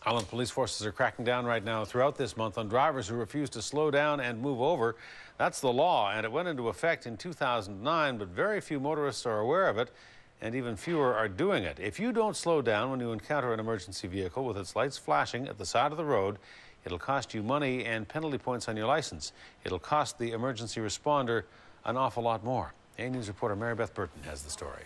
Island police forces are cracking down right now throughout this month on drivers who refuse to slow down and move over. That's the law, and it went into effect in 2009, but very few motorists are aware of it, and even fewer are doing it. If you don't slow down when you encounter an emergency vehicle with its lights flashing at the side of the road, it'll cost you money and penalty points on your license. It'll cost the emergency responder an awful lot more. A News reporter Mary Beth Burton has the story.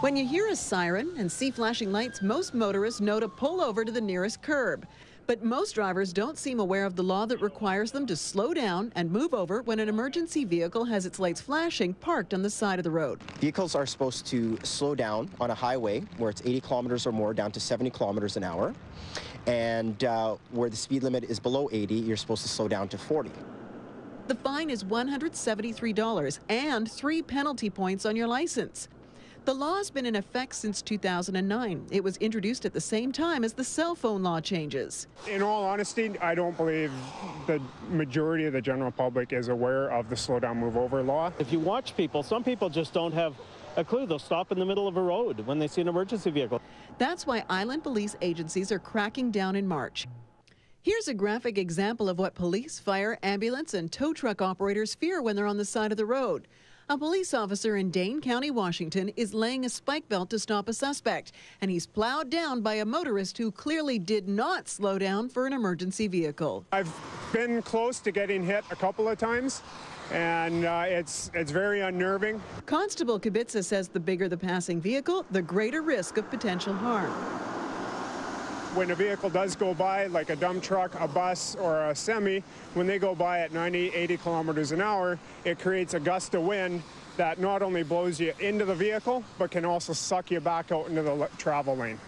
When you hear a siren and see flashing lights, most motorists know to pull over to the nearest curb. But most drivers don't seem aware of the law that requires them to slow down and move over when an emergency vehicle has its lights flashing parked on the side of the road. Vehicles are supposed to slow down on a highway where it's 80 kilometers or more down to 70 kilometers an hour. And where the speed limit is below 80, you're supposed to slow down to 40. The fine is $173 and 3 penalty points on your license. The law has been in effect since 2009. It was introduced at the same time as the cell phone law changes. In all honesty, I don't believe the majority of the general public is aware of the slow down, move over law. If you watch people, some people just don't have a clue. They'll stop in the middle of a road when they see an emergency vehicle. That's why island police agencies are cracking down in March. Here's a graphic example of what police, fire, ambulance, and tow truck operators fear when they're on the side of the road. A police officer in Dane County, Washington, is laying a spike belt to stop a suspect, and he's plowed down by a motorist who clearly did not slow down for an emergency vehicle. I've been close to getting hit a couple of times, and it's very unnerving. Constable Kibitsa says the bigger the passing vehicle, the greater risk of potential harm. When a vehicle does go by, like a dump truck, a bus, or a semi, when they go by at 90, 80 kilometers an hour, it creates a gust of wind that not only blows you into the vehicle, but can also suck you back out into the travel lane.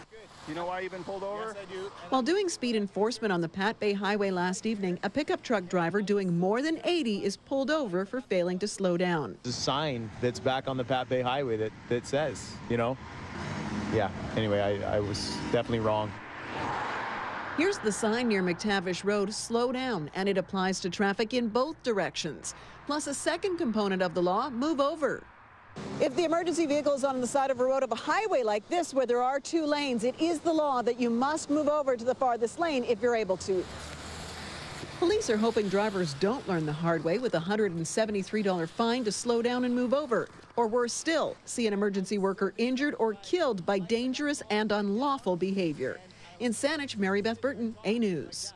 You know why you've been pulled over? Yes, I do. While doing speed enforcement on the Pat Bay Highway last evening, a pickup truck driver doing more than 80 is pulled over for failing to slow down. There's a sign that's back on the Pat Bay Highway that says, you know, yeah, anyway, I was definitely wrong. Here's the sign near McTavish Road, slow down, and it applies to traffic in both directions. Plus a second component of the law, move over. If the emergency vehicle is on the side of a road of a highway like this where there are 2 lanes, it is the law that you must move over to the farthest lane if you're able to. Police are hoping drivers don't learn the hard way with a $173 fine to slow down and move over. Or worse still, see an emergency worker injured or killed by dangerous and unlawful behavior. In Saanich, Mary Beth Burton, A News.